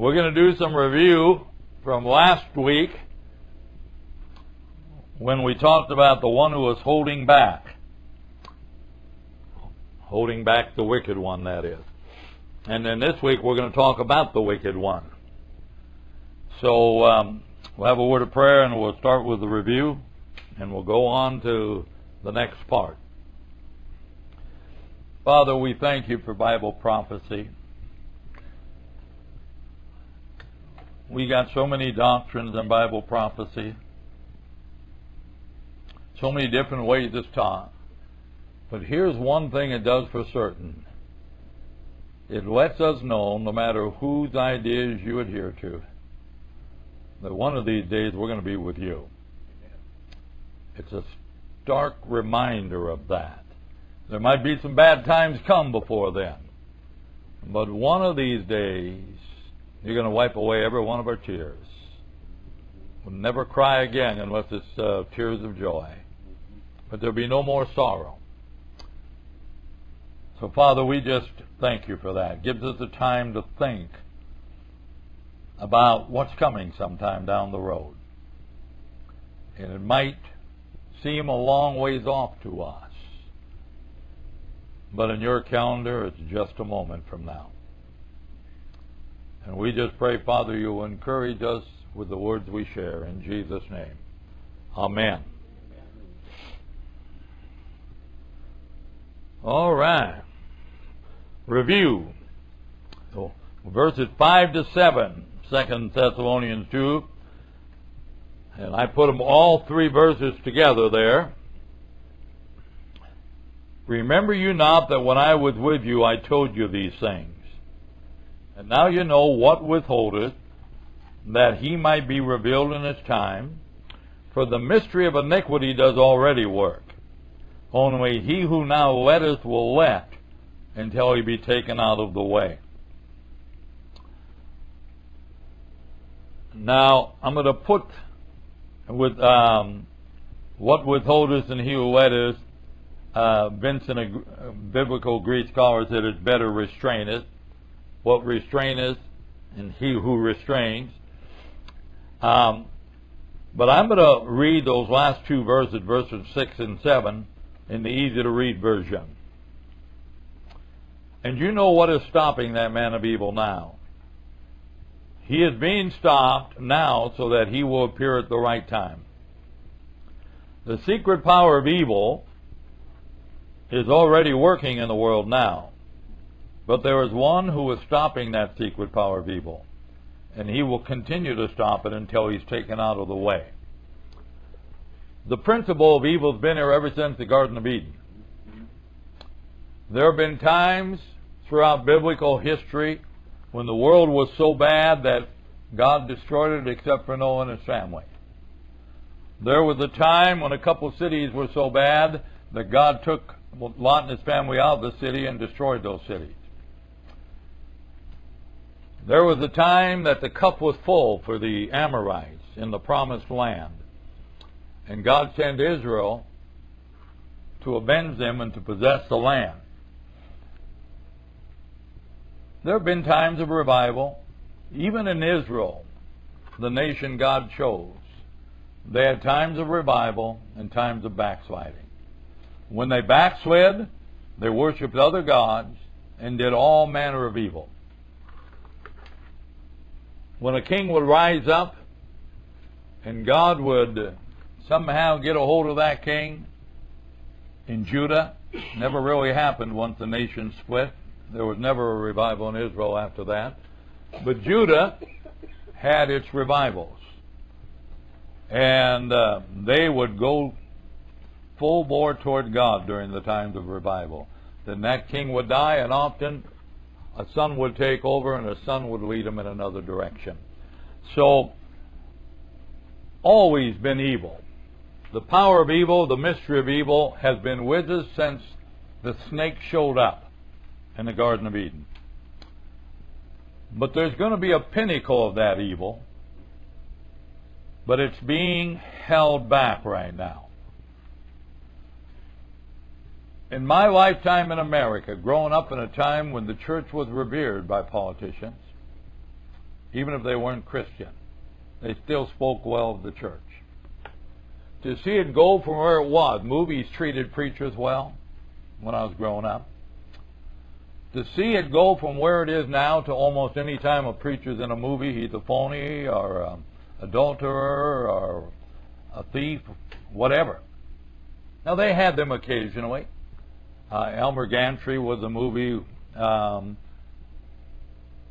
We're going to do some review from last week when we talked about the one who was holding back the wicked one, that is. And then this week we're going to talk about the wicked one. So we'll have a word of prayer and we'll start with the review and we'll go on to the next part. Father, we thank you for Bible prophecy. We got so many doctrines in Bible prophecy, so many different ways it's taught. But here's one thing it does for certain. It lets us know, no matter whose ideas you adhere to, that one of these days we're going to be with you. It's a stark reminder of that. There might be some bad times come before then, but one of these days you're going to wipe away every one of our tears. We'll never cry again unless it's tears of joy. But there'll be no more sorrow. So, Father, we just thank you for that. It gives us the time to think about what's coming sometime down the road. And it might seem a long ways off to us. But in your calendar, it's just a moment from now. And we just pray, Father, you will encourage us with the words we share. In Jesus' name. Amen. All right. Review. So, verses 5 to 7, 2 Thessalonians 2. And I put them all three verses together there. Remember you not that when I was with you I told you these things? And now you know what withholdeth, that he might be revealed in his time. For the mystery of iniquity does already work. Only he who now letteth will let, until he be taken out of the way. Now, I'm going to put with what withholdeth and he who letteth. Vincent, a biblical Greek scholar, said it's better restraineth. What restraineth and he who restrains. But I'm going to read those last two verses 6 and 7, in the easy-to-read version. And you know what is stopping that man of evil now. He is being stopped now so that he will appear at the right time. The secret power of evil is already working in the world now. But there is one who is stopping that secret power of evil. And he will continue to stop it until he's taken out of the way. The principle of evil has been here ever since the Garden of Eden. There have been times throughout biblical history when the world was so bad that God destroyed it except for Noah and his family. There was a time when a couple cities were so bad that God took Lot and his family out of the city and destroyed those cities. There was a time that the cup was full for the Amorites in the promised land. And God sent Israel to avenge them and to possess the land. There have been times of revival. Even in Israel, the nation God chose, they had times of revival and times of backsliding. When they backslid, they worshipped other gods and did all manner of evil. When a king would rise up and God would somehow get a hold of that king in Judah, never really happened once the nation split. There was never a revival in Israel after that. But Judah had its revivals. And they would go full bore toward God during the times of revival. Then that king would die, and often a son would take over and a son would lead him in another direction. So, always been evil. The power of evil, the mystery of evil, has been with us since the snake showed up in the Garden of Eden. But there's going to be a pinnacle of that evil, but it's being held back right now. In my lifetime in America, growing up in a time when the church was revered by politicians, even if they weren't Christian. They still spoke well of the church. To see it go from where it was, movies treated preachers well when I was growing up. To see it go from where it is now to almost any time a preacher's in a movie, he's a phony or an adulterer or a thief, whatever. Now, they had them occasionally. Elmer Gantry was a movie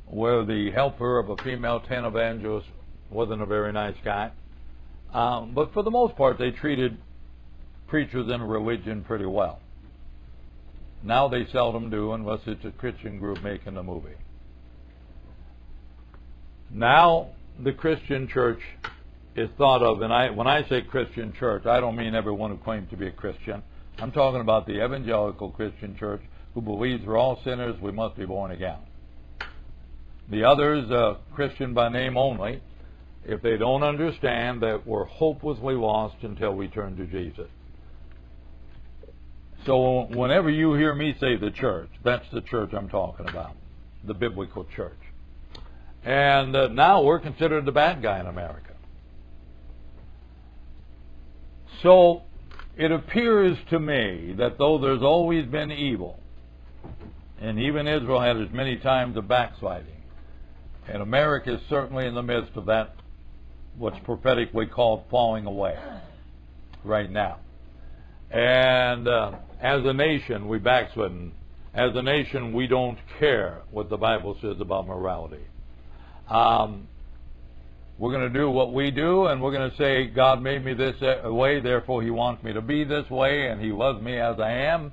where the helper of a female tent evangelist wasn't a very nice guy. But for the most part, they treated preachers in religion pretty well. Now they seldom do unless it's a Christian group making the movie. Now the Christian church is thought of, and when I say Christian church, I don't mean everyone who claims to be a Christian. I'm talking about the evangelical Christian church who believes we're all sinners, we must be born again. The others, Christian by name only, if they don't understand that we're hopelessly lost until we turn to Jesus. So whenever you hear me say the church, that's the church I'm talking about, the biblical church. And now we're considered the bad guy in America. So it appears to me that though there's always been evil, and even Israel had as many times of backsliding, and America is certainly in the midst of that, what's prophetically called falling away right now. And as a nation, we backslidden. As a nation, we don't care what the Bible says about morality. We're going to do what we do, and we're going to say, God made me this way, therefore He wants me to be this way, and He loves me as I am.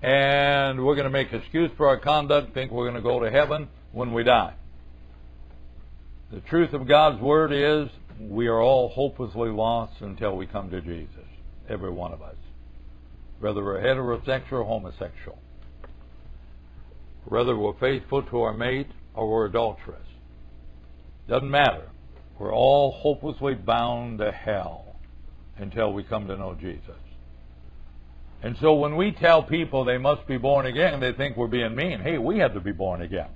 And we're going to make excuse for our conduct, think we're going to go to heaven when we die. The truth of God's Word is, we are all hopelessly lost until we come to Jesus, every one of us. Whether we're heterosexual or homosexual. Whether we're faithful to our mate or we're adulterous. Doesn't matter. We're all hopelessly bound to hell until we come to know Jesus. And so when we tell people they must be born again, they think we're being mean. Hey, we have to be born again.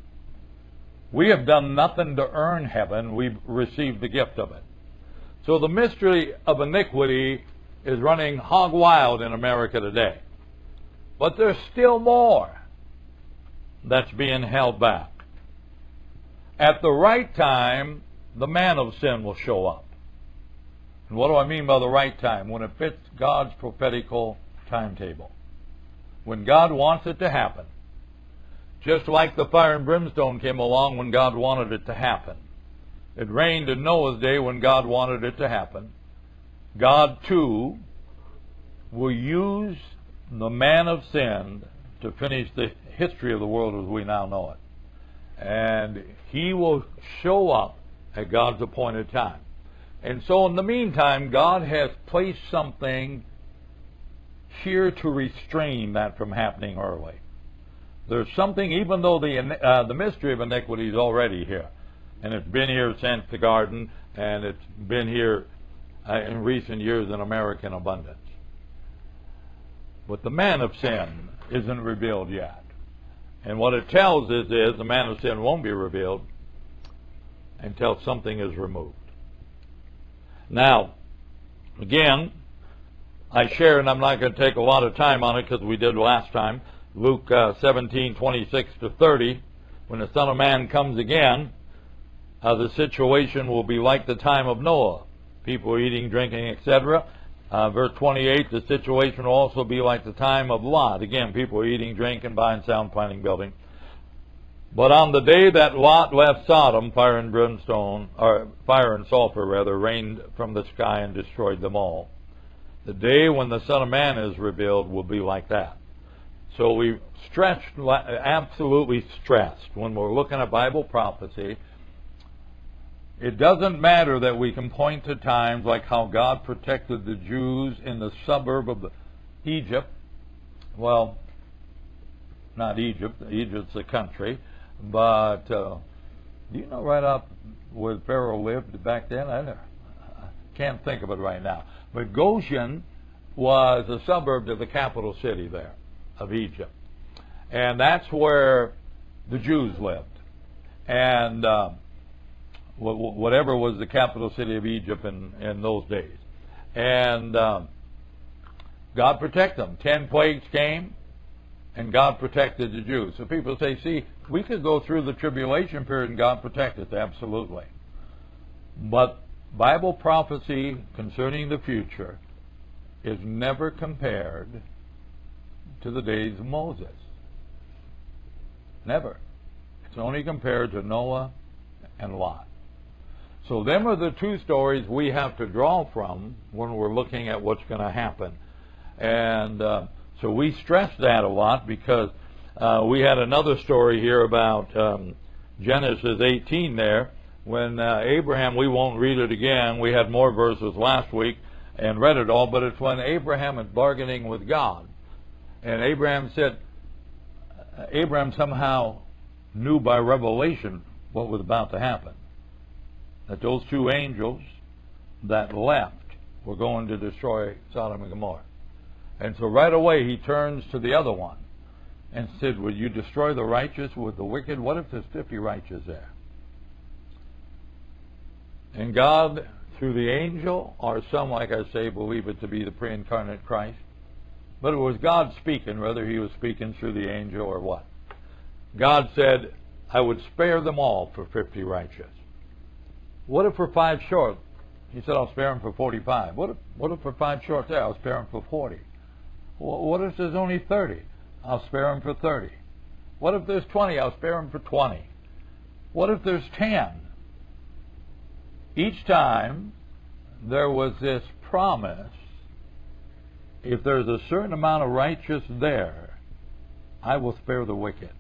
We have done nothing to earn heaven. We've received the gift of it. So the mystery of iniquity is running hog wild in America today. But there's still more that's being held back. At the right time, the man of sin will show up. And what do I mean by the right time? When it fits God's prophetical timetable. When God wants it to happen. Just like the fire and brimstone came along when God wanted it to happen. It rained in Noah's day when God wanted it to happen. God, too, will use the man of sin to finish the history of the world as we now know it. And He will show up at God's appointed time. And so in the meantime, God has placed something here to restrain that from happening early. There's something, even though the mystery of iniquity is already here, and it's been here since the garden, and it's been here in recent years in American abundance. But the man of sin isn't revealed yet. And what it tells us is the man of sin won't be revealed until something is removed. Now, again, I share, and I'm not going to take a lot of time on it because we did last time, Luke 17:26-30, when the Son of Man comes again, the situation will be like the time of Noah. People eating, drinking, etc. Verse 28, the situation will also be like the time of Lot. Again, people eating, drinking, buying, selling, planting, building. But on the day that Lot left Sodom, fire and sulfur rained from the sky and destroyed them all. The day when the Son of Man is revealed will be like that. So we absolutely stressed when we're looking at Bible prophecy. It doesn't matter that we can point to times like how God protected the Jews in the suburb of Egypt. Well, not Egypt. Egypt's a country. But do you know right up where Pharaoh lived back then? I can't think of it right now. But Goshen was a suburb to the capital city there of Egypt. And that's where the Jews lived. And whatever was the capital city of Egypt in those days. And God protected them. 10 plagues came, and God protected the Jews. So people say, see, we could go through the tribulation period and God protect us. Absolutely. But Bible prophecy concerning the future is never compared to the days of Moses. Never. It's only compared to Noah and Lot. So them are the two stories we have to draw from when we're looking at what's going to happen. And so we stress that a lot, because we had another story here about Genesis 18 there, when Abraham, we won't read it again, we had more verses last week and read it all, but it's when Abraham is bargaining with God. And Abraham said, Abraham somehow knew by revelation what was about to happen. That those two angels that left were going to destroy Sodom and Gomorrah. And so right away he turns to the other one and said, will you destroy the righteous with the wicked? What if there's 50 righteous there? And God, through the angel, or some, like I say, believe it to be the pre-incarnate Christ, but it was God speaking, whether he was speaking through the angel or what. God said, I would spare them all for 50 righteous. What if we're 5 short? He said, I'll spare them for 45. What if we're 5 short there? I'll spare them for 40. What if there's only 30? I'll spare them for 30. What if there's 20? I'll spare them for 20. What if there's 10? Each time there was this promise, if there's a certain amount of righteous there, I will spare the wicked.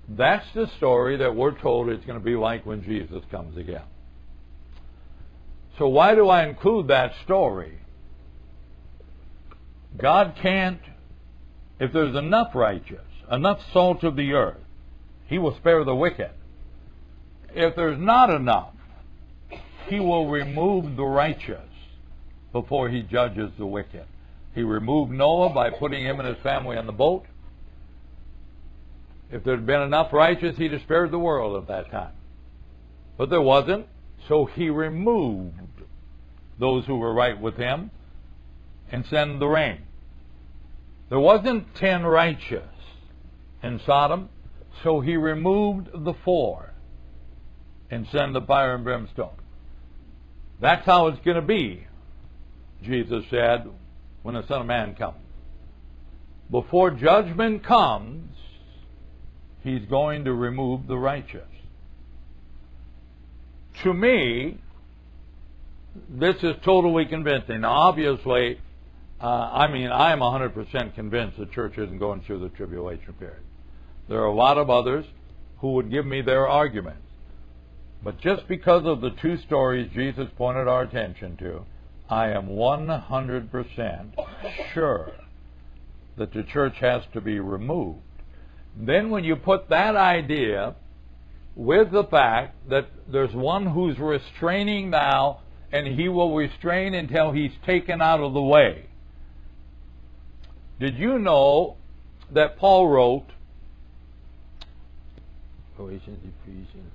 That's the story that we're told it's going to be like when Jesus comes again. So why do I include that story? God can't, if there's enough righteous, enough salt of the earth, he will spare the wicked. If there's not enough, he will remove the righteous before he judges the wicked. He removed Noah by putting him and his family on the boat. If there had been enough righteous, he'd have spared the world at that time. But there wasn't, so he removed those who were right with him and sent the rain. There wasn't 10 righteous in Sodom, so he removed the 4 and sent the fire and brimstone. That's how it's going to be, Jesus said, when the Son of Man comes. Before judgment comes, he's going to remove the righteous. To me, this is totally convincing. Now, obviously, I'm 100% convinced the church isn't going through the tribulation period. There are a lot of others who would give me their arguments. But just because of the two stories Jesus pointed our attention to, I am 100% sure that the church has to be removed. Then when you put that idea with the fact that there's one who's restraining now, and he will restrain until he's taken out of the way. Did you know that Paul wrote, Galatians, Ephesians,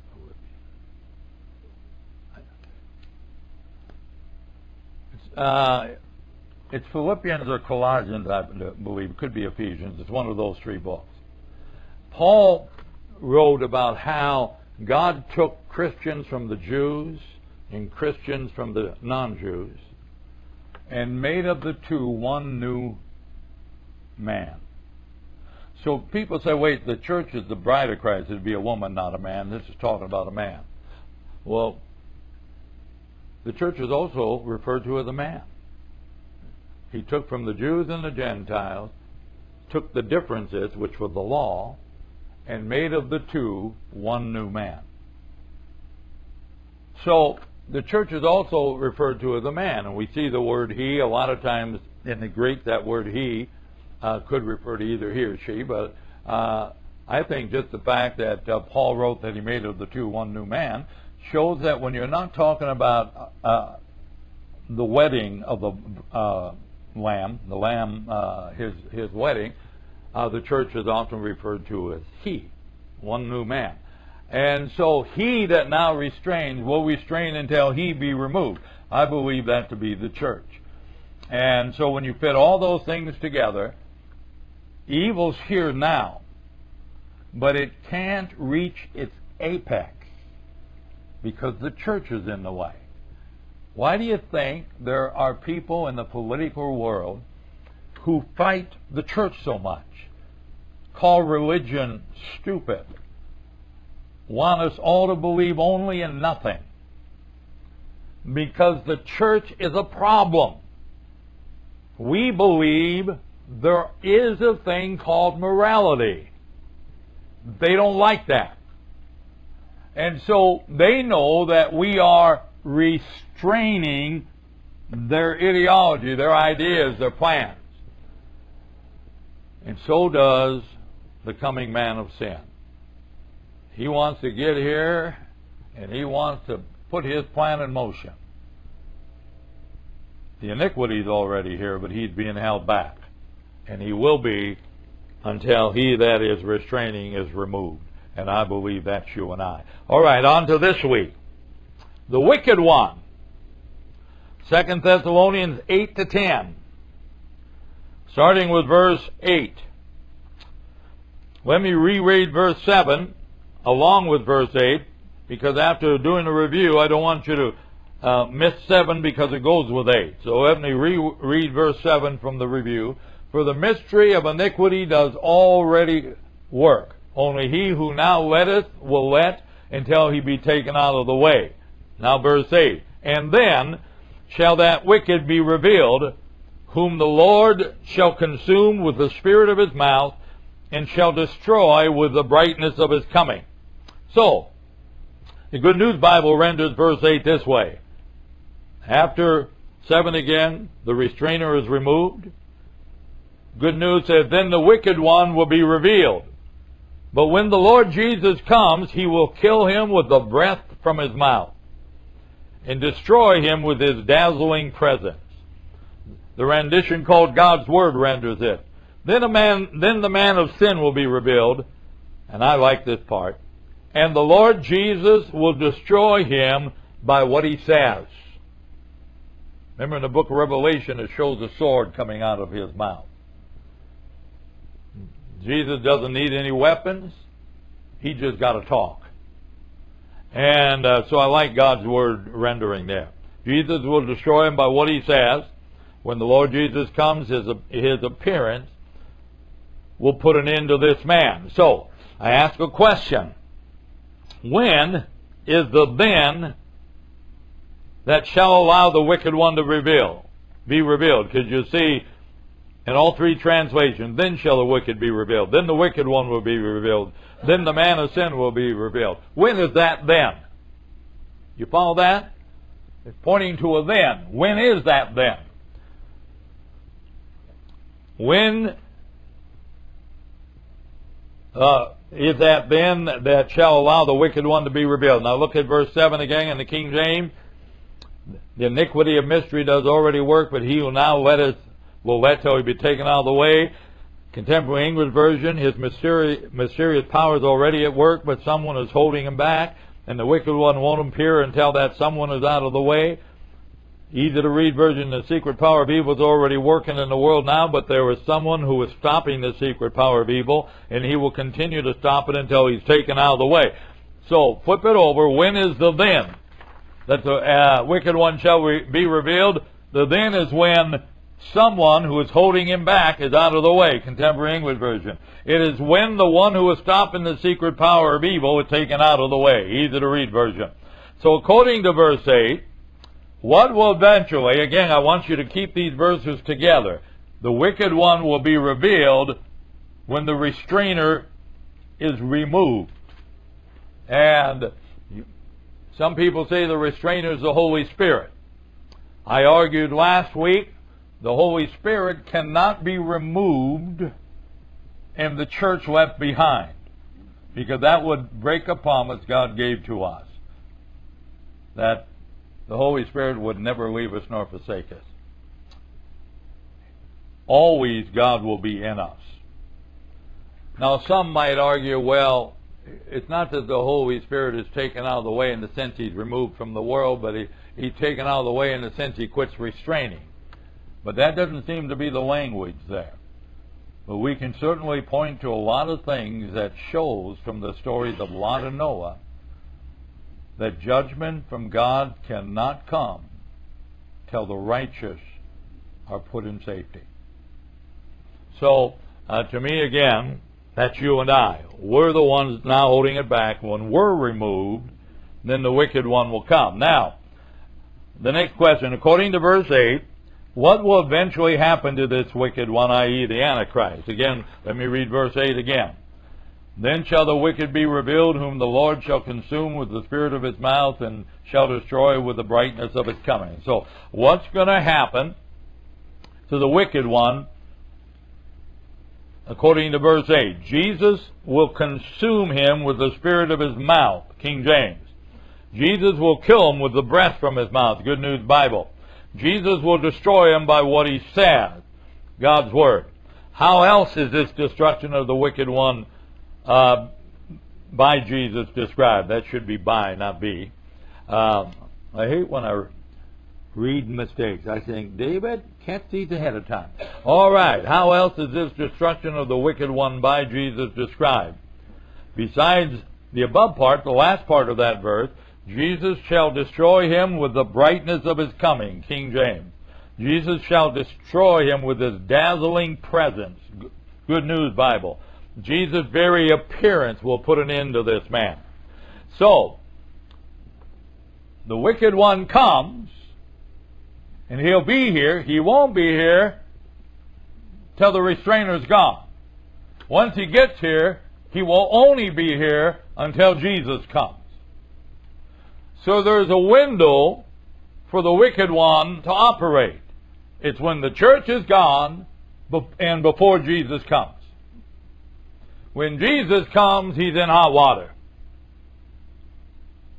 it's Philippians or Colossians, I believe. It could be Ephesians. It's one of those 3 books. Paul wrote about how God took Christians from the Jews and Christians from the non-Jews and made of the two one new man. So people say, wait, the church is the bride of Christ. It'd be a woman, not a man. This is talking about a man. Well, the church is also referred to as a man. He took from the Jews and the Gentiles, took the differences, which were the law, and made of the two one new man. So the church is also referred to as a man, and we see the word he. A lot of times in the Greek, that word he could refer to either he or she, but I think just the fact that Paul wrote that he made of the two one new man shows that when you're not talking about the wedding of the lamb, his wedding, the church is often referred to as he, one new man. And so he that now restrains will restrain until he be removed. I believe that to be the church. And so when you fit all those things together, evil's here now, but it can't reach its apex because the church is in the way. Why do you think there are people in the political world who fight the church so much, call religion stupid, want us all to believe only in nothing? Because the church is a problem. We believe there is a thing called morality. They don't like that. And so they know that we are restraining their ideology, their ideas, their plans. And so does the coming man of sin. He wants to get here and he wants to put his plan in motion. The iniquity is already here, but he's being held back. And he will be until he that is restraining is removed. And I believe that's you and I. All right, on to this week. The wicked one. 2 Thessalonians 8 to 10. Starting with verse 8. Let me reread verse 7 along with verse 8, because after doing a review, I don't want you to miss 7 because it goes with 8. So let me reread verse 7 from the review. For the mystery of iniquity does already work. Only he who now letteth will let until he be taken out of the way. Now verse 8. And then shall that wicked be revealed, whom the Lord shall consume with the spirit of his mouth, and shall destroy with the brightness of his coming. So, the Good News Bible renders verse 8 this way. After 7 again, the restrainer is removed. Good News says, then the wicked one will be revealed. But when the Lord Jesus comes, he will kill him with the breath from his mouth, and destroy him with his dazzling presence. The rendition called God's Word renders it. Then the man of sin will be revealed, and I like this part, and the Lord Jesus will destroy him by what he says. Remember in the book of Revelation, it shows a sword coming out of his mouth. Jesus doesn't need any weapons. He just got to talk. And so I like God's Word rendering there. Jesus will destroy him by what he says. When the Lord Jesus comes, his appearance will put an end to this man. So, I ask a question. When is the then that shall allow the wicked one to be revealed? Because you see, in all three translations, then shall the wicked be revealed. Then the wicked one will be revealed. Then the man of sin will be revealed. When is that then? You follow that? It's pointing to a then. When is that then? When is that then that shall allow the wicked one to be revealed? Now look at verse 7 again in the King James. The iniquity of mystery does already work, but he who now will let till he be taken out of the way. Contemporary English version, his mysterious power is already at work, but someone is holding him back, and the wicked one won't appear until that someone is out of the way. Easy to read version, the secret power of evil is already working in the world now, but there is someone who is stopping the secret power of evil, and he will continue to stop it until he's taken out of the way. So, flip it over. When is the then that the wicked one shall be revealed? The then is when someone who is holding him back is out of the way. Contemporary English version. It is when the one who is stopping the secret power of evil is taken out of the way. Easy to read version. So, according to verse 8, what will eventually, again, I want you to keep these verses together. The wicked one will be revealed when the restrainer is removed. And some people say the restrainer is the Holy Spirit. I argued last week the Holy Spirit cannot be removed and the church left behind, because that would break a promise God gave to us, that the Holy Spirit would never leave us nor forsake us. Always God will be in us. Now some might argue, well, it's not that the Holy Spirit is taken out of the way in the sense He's removed from the world, but He's taken out of the way in the sense He quits restraining. But that doesn't seem to be the language there. But we can certainly point to a lot of things that shows from the stories of Lot and Noah that judgment from God cannot come till the righteous are put in safety. So, to me again, that's you and I. We're the ones now holding it back. When we're removed, then the wicked one will come. Now, the next question, according to verse 8, what will eventually happen to this wicked one, i.e. the Antichrist? Again, let me read verse 8 again. Then shall the wicked be revealed, whom the Lord shall consume with the spirit of his mouth, and shall destroy with the brightness of his coming. So, what's going to happen to the wicked one? According to verse 8, Jesus will consume him with the spirit of his mouth, King James. Jesus will kill him with the breath from his mouth, Good News Bible. Jesus will destroy him by what he said, God's Word. How else is this destruction of the wicked one by Jesus described? That should be by, not be. I hate when I read mistakes. I think, David, catch these ahead of time. All right, how else is this destruction of the wicked one by Jesus described? Besides the above part, the last part of that verse, Jesus shall destroy him with the brightness of his coming, King James. Jesus shall destroy him with his dazzling presence, Good News Bible. Jesus' very appearance will put an end to this man. So, the wicked one comes, and he'll be here. He won't be here till the restrainer's gone. Once he gets here, he will only be here until Jesus comes. So there's a window for the wicked one to operate. It's when the church is gone and before Jesus comes. When Jesus comes, he's in hot water.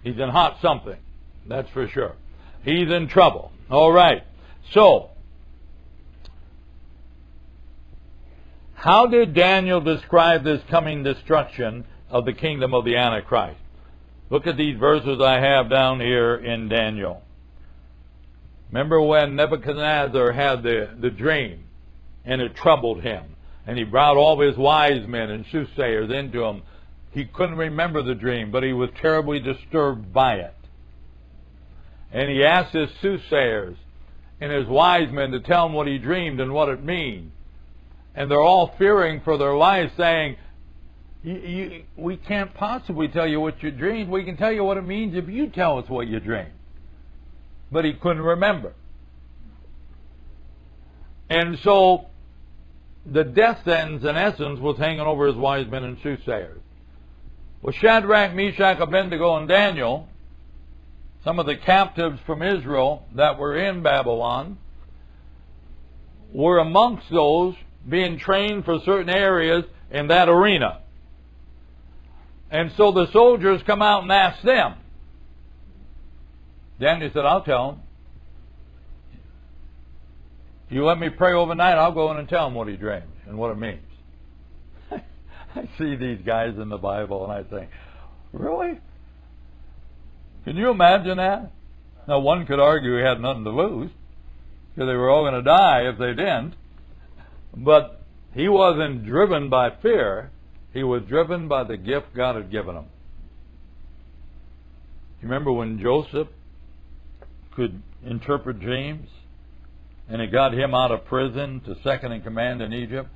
He's in hot something, that's for sure. He's in trouble. All right. So, how did Daniel describe this coming destruction of the kingdom of the Antichrist? Look at these verses I have down here in Daniel. Remember when Nebuchadnezzar had the dream, and it troubled him, and he brought all his wise men and soothsayers into him. He couldn't remember the dream, but he was terribly disturbed by it. And he asked his soothsayers and his wise men to tell him what he dreamed and what it means. And they're all fearing for their lives, saying, we can't possibly tell you what you dreamed. We can tell you what it means if you tell us what you dreamed. But he couldn't remember. And so the death sentence, in essence, was hanging over his wise men and soothsayers. Well, Shadrach, Meshach, Abednego, and Daniel, some of the captives from Israel that were in Babylon, were amongst those being trained for certain areas in that arena. And so the soldiers come out and ask them. Daniel said, I'll tell them. You let me pray overnight, I'll go in and tell him what he dreamed and what it means. I see these guys in the Bible and I think, really? Can you imagine that? Now, one could argue he had nothing to lose because they were all going to die if they didn't. But he wasn't driven by fear. He was driven by the gift God had given him. You remember when Joseph could interpret dreams? And it got him out of prison to second in command in Egypt.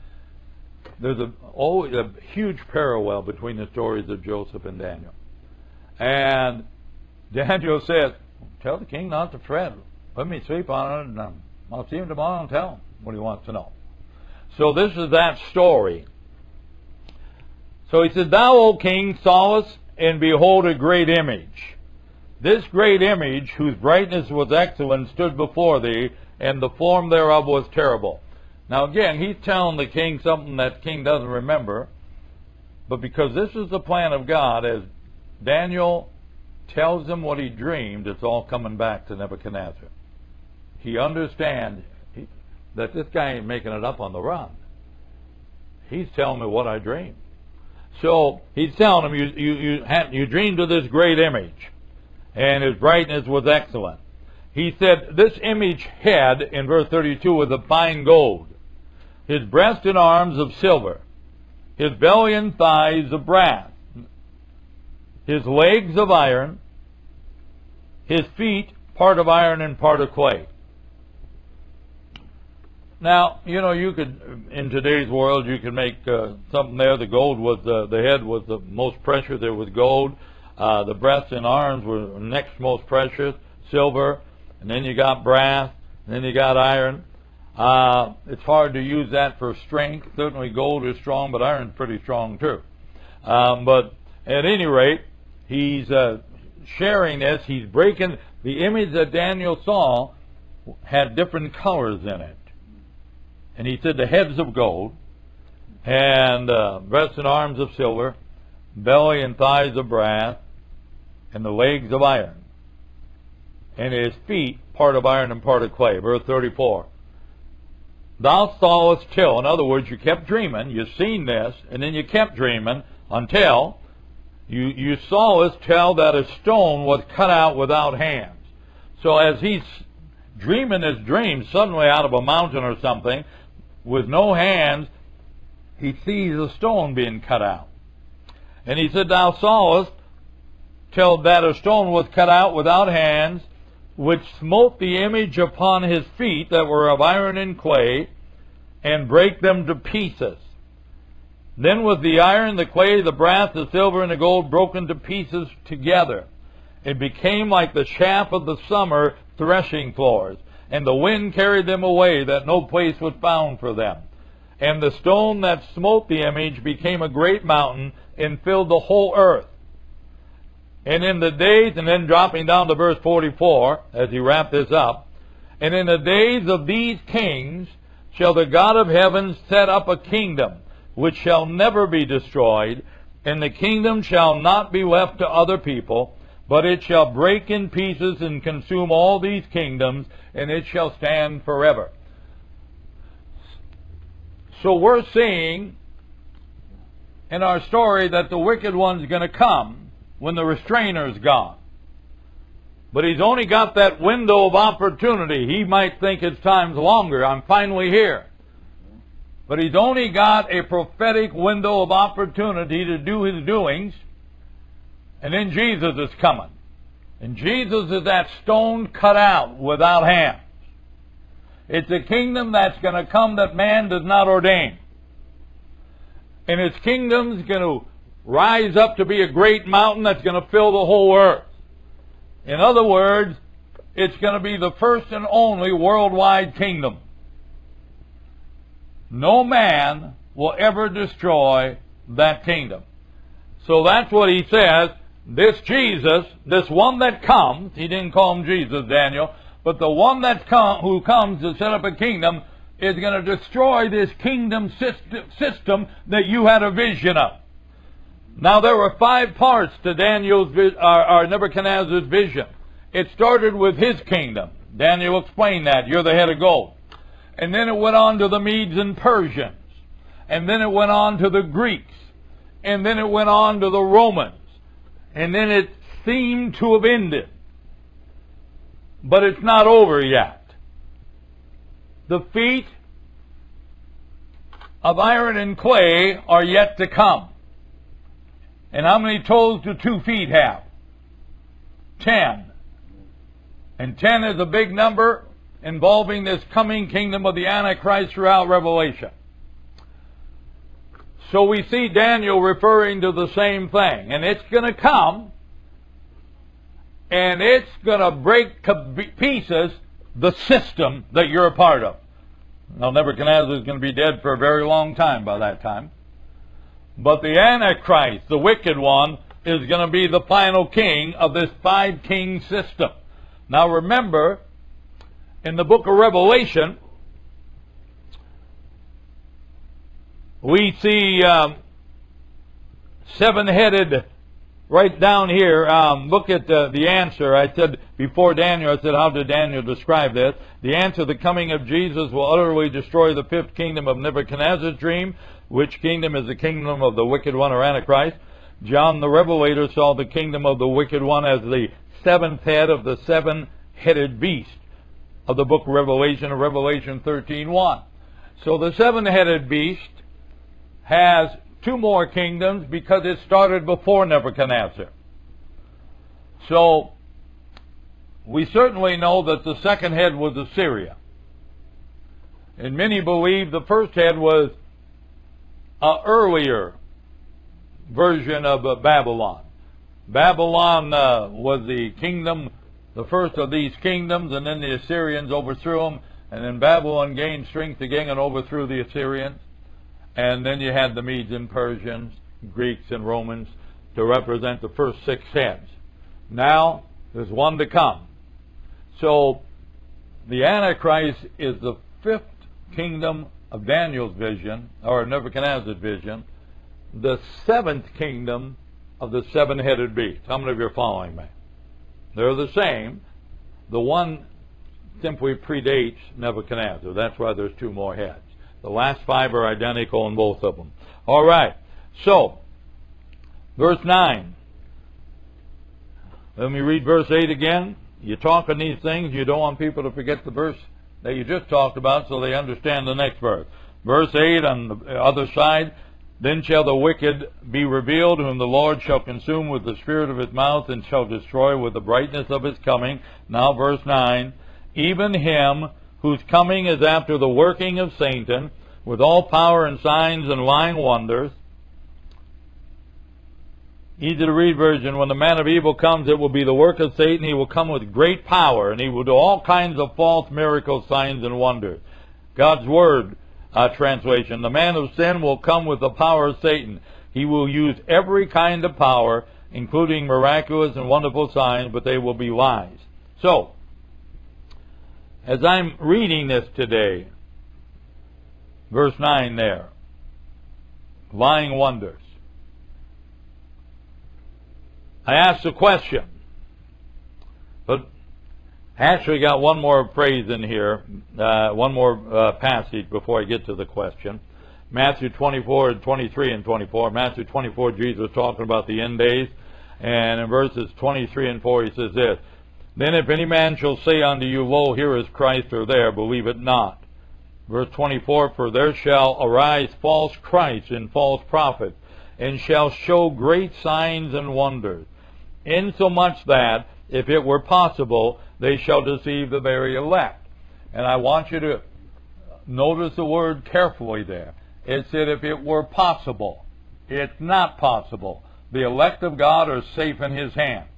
There's always a huge parallel between the stories of Joseph and Daniel. And Daniel said, tell the king not to fret. Let me sleep on it, and I'll see him tomorrow and tell him what he wants to know. So this is that story. So he said, Thou, O king, sawest, and behold a great image. This great image, whose brightness was excellent, stood before thee, and the form thereof was terrible. Now again, he's telling the king something that the king doesn't remember, but because this is the plan of God, as Daniel tells him what he dreamed, it's all coming back to Nebuchadnezzar. He understands that this guy ain't making it up on the run. He's telling me what I dreamed. So he's telling them, you dreamed of this great image, and his brightness was excellent. He said, this image head, in verse 32, was of fine gold, his breast and arms of silver, his belly and thighs of brass, his legs of iron, his feet part of iron and part of clay. Now, you could, in today's world, you could make something there. The gold was, the head was the most precious. There was gold. The breasts and arms were next most precious, silver. And then you got brass. And then you got iron. It's hard to use that for strength. Certainly gold is strong, but iron's pretty strong too. But at any rate, he's sharing this. He's breaking the image that Daniel saw had different colors in it. And he said the heads of gold, and breasts and arms of silver, belly and thighs of brass, and the legs of iron, and his feet part of iron and part of clay. Verse 34. Thou sawest till, in other words, you kept dreaming, you've seen this, and then you kept dreaming until you sawest till that a stone was cut out without hands. So as he's dreaming his dream, suddenly out of a mountain or something, with no hands, he sees a stone being cut out. And he said, thou sawest till that a stone was cut out without hands, which smote the image upon his feet that were of iron and clay, and brake them to pieces. Then was the iron, the clay, the brass, the silver, and the gold broken to pieces together. It became like the chaff of the summer threshing floors, and the wind carried them away, that no place was found for them. And the stone that smote the image became a great mountain, and filled the whole earth. And in the days, and then dropping down to verse 44, as he wrapped this up, and in the days of these kings shall the God of heaven set up a kingdom, which shall never be destroyed, and the kingdom shall not be left to other people, but it shall break in pieces and consume all these kingdoms, and it shall stand forever. So we're seeing in our story that the wicked one's going to come when the restrainer's gone. But he's only got that window of opportunity. He might think his time's longer. I'm finally here. But he's only got a prophetic window of opportunity to do his doings. And then Jesus is coming. And Jesus is that stone cut out without hands. It's a kingdom that's going to come that man does not ordain. And his kingdom's going to rise up to be a great mountain that's going to fill the whole earth. In other words, it's going to be the first and only worldwide kingdom. No man will ever destroy that kingdom. So that's what he says. This Jesus, this one that comes, he didn't call him Jesus, Daniel, but the one that who comes to set up a kingdom is going to destroy this kingdom system that you had a vision of. Now there were 5 parts to Nebuchadnezzar's vision. It started with his kingdom. Daniel explained that. You're the head of gold. And then it went on to the Medes and Persians. And then it went on to the Greeks. And then it went on to the Romans. And then it seemed to have ended. But it's not over yet. The feet of iron and clay are yet to come. And how many toes do 2 feet have? 10. And 10 is a big number involving this coming kingdom of the Antichrist throughout Revelation. So we see Daniel referring to the same thing. And it's going to come, and it's going to break to pieces the system that you're a part of. Now, Nebuchadnezzar is going to be dead for a very long time by that time. But the Antichrist, the wicked one, is going to be the final king of this 5-king system. Now remember, in the book of Revelation, we see 7-headed right down here, look at the answer. I said before Daniel, I said, how did Daniel describe this? The answer, the coming of Jesus will utterly destroy the fifth kingdom of Nebuchadnezzar's dream, which kingdom is the kingdom of the wicked one, or Antichrist. John the Revelator saw the kingdom of the wicked one as the seventh head of the seven-headed beast of the book of Revelation, Revelation 13:1. So the seven-headed beast has two more kingdoms because it started before Nebuchadnezzar. So we certainly know that the second head was Assyria. And many believe the first head was an earlier version of Babylon. Babylon was the kingdom, the first of these kingdoms, and then the Assyrians overthrew them, and then Babylon gained strength again and overthrew the Assyrians. And then you had the Medes and Persians, Greeks and Romans to represent the first six heads. Now, there's one to come. So, the Antichrist is the fifth kingdom of Daniel's vision, or Nebuchadnezzar's vision, the seventh kingdom of the seven-headed beast. How many of you are following me? They're the same. The one simply predates Nebuchadnezzar. That's why there's two more heads. The last five are identical in both of them. All right. So, verse 9. Let me read verse 8 again. You talk on these things, you don't want people to forget the verse that you just talked about so they understand the next verse. Verse 8 on the other side, then shall the wicked be revealed, whom the Lord shall consume with the spirit of his mouth, and shall destroy with the brightness of his coming. Now verse 9, even him whose coming is after the working of Satan, with all power and signs and lying wonders. Easy to read version, when the man of evil comes, it will be the work of Satan. He will come with great power, and he will do all kinds of false miracles, signs, and wonders. God's Word translation, the man of sin will come with the power of Satan. He will use every kind of power, including miraculous and wonderful signs, but they will be lies. So, as I'm reading this today, verse 9 there, lying wonders, I asked a question, but actually got one more phrase in here, one more passage before I get to the question. Matthew 24, 23 and 24. Matthew 24, Jesus was talking about the end days, and in verses 23 and 4 he says this, then if any man shall say unto you, lo, here is Christ, or there, believe it not. Verse 24, for there shall arise false Christs and false prophets, and shall show great signs and wonders, insomuch that, if it were possible, they shall deceive the very elect. And I want you to notice the word carefully there. It said, if it were possible. It's not possible. The elect of God are safe in his hands.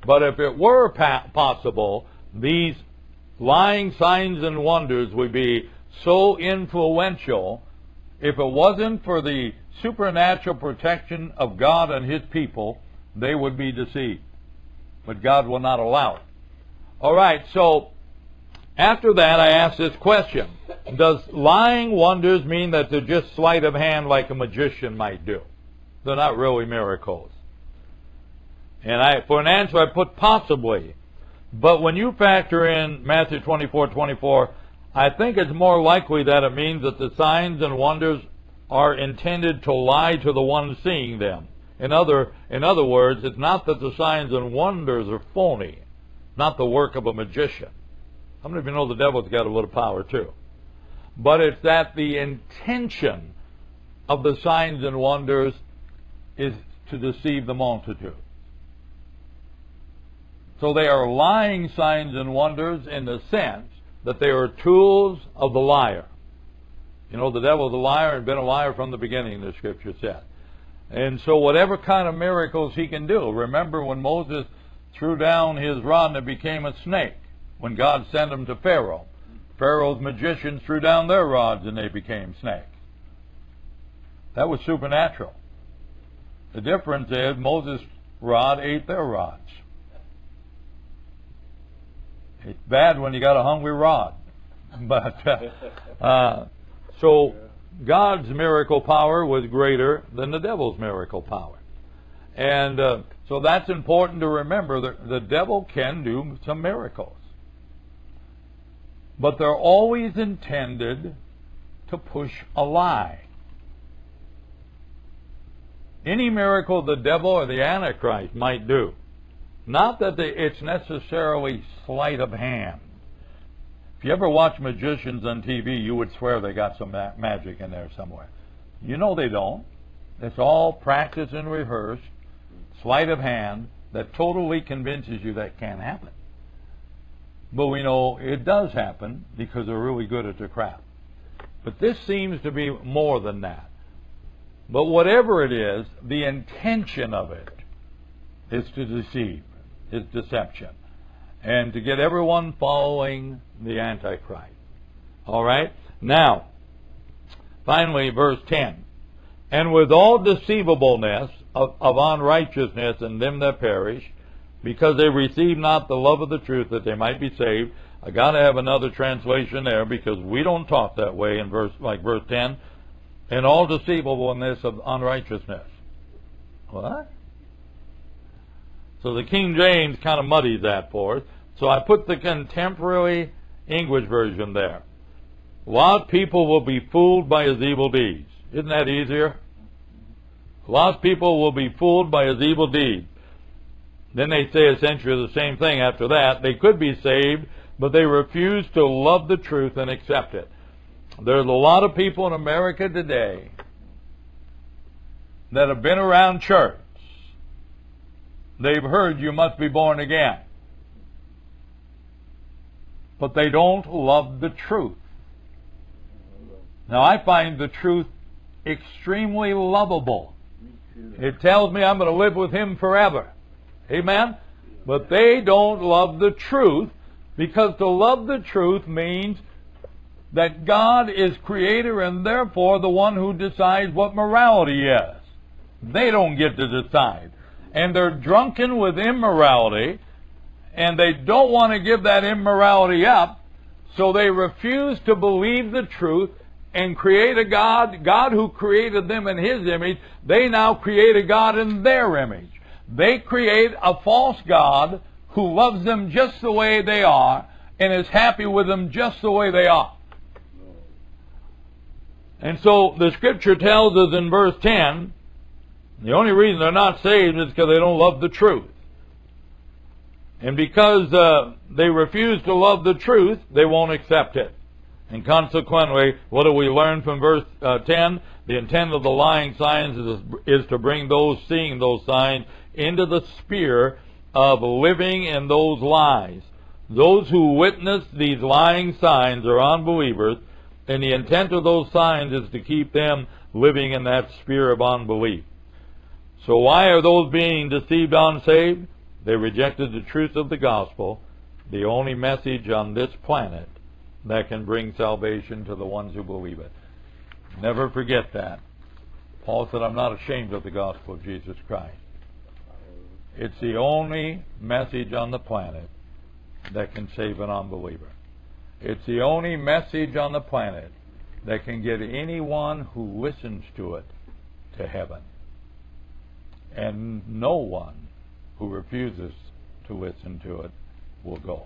But if it were possible, these lying signs and wonders would be so influential, if it wasn't for the supernatural protection of God and his people, they would be deceived. But God will not allow it. All right, so after that I asked this question. Does lying wonders mean that they're just sleight of hand like a magician might do? They're not really miracles. And for an answer I put possibly. But when you factor in Matthew 24:24, I think it's more likely that it means that the signs and wonders are intended to lie to the one seeing them. In other words, it's not that the signs and wonders are phony, not the work of a magician. How many of you know the devil's got a little power too? But it's that the intention of the signs and wonders is to deceive the multitude. So they are lying signs and wonders in the sense that they are tools of the liar. You know, the devil's a liar and been a liar from the beginning, the Scripture said. And so whatever kind of miracles he can do. Remember when Moses threw down his rod and it became a snake, when God sent him to Pharaoh. Pharaoh's magicians threw down their rods and they became snakes. That was supernatural. The difference is Moses' rod ate their rods. It's bad when you got a hungry rod. But so God's miracle power was greater than the devil's miracle power. And so that's important to remember. The devil can do some miracles. But they're always intended to push a lie. Any miracle the devil or the Antichrist might do, not that it's necessarily sleight of hand. If you ever watch magicians on TV, you would swear they got some magic in there somewhere. You know they don't. It's all practice and rehearsed, sleight of hand, that totally convinces you that can't happen. But we know it does happen because they're really good at their craft. But this seems to be more than that. But whatever it is, the intention of it is to deceive, is deception, and to get everyone following the Antichrist. All right? Now, finally, verse 10. And with all deceivableness of unrighteousness in them that perish, because they receive not the love of the truth that they might be saved. I got to have another translation there because we don't talk that way in verse 10. And all deceivableness of unrighteousness. What? So the King James kind of muddies that for us. So I put the contemporary English version there. A lot of people will be fooled by his evil deeds. Isn't that easier? A lot of people will be fooled by his evil deeds. Then they say essentially the same thing after that. They could be saved, but they refuse to love the truth and accept it. There's a lot of people in America today that have been around church. They've heard you must be born again. But they don't love the truth. Now I find the truth extremely lovable. It tells me I'm going to live with Him forever. Amen? But they don't love the truth, because to love the truth means that God is creator and therefore the one who decides what morality is. They don't get to decide. And they're drunken with immorality, and they don't want to give that immorality up, so they refuse to believe the truth and create a God who created them in His image. They now create a God in their image. They create a false God who loves them just the way they are and is happy with them just the way they are. And so the Scripture tells us in verse 10, the only reason they're not saved is because they don't love the truth. And because they refuse to love the truth, they won't accept it. And consequently, what do we learn from verse 10? The intent of the lying signs is to bring those seeing those signs into the sphere of living in those lies. Those who witness these lying signs are unbelievers, and the intent of those signs is to keep them living in that sphere of unbelief. So why are those being deceived unsaved? They rejected the truth of the gospel, the only message on this planet that can bring salvation to the ones who believe it. Never forget that. Paul said, I'm not ashamed of the gospel of Jesus Christ. It's the only message on the planet that can save an unbeliever. It's the only message on the planet that can get anyone who listens to it to heaven. And no one who refuses to listen to it will go.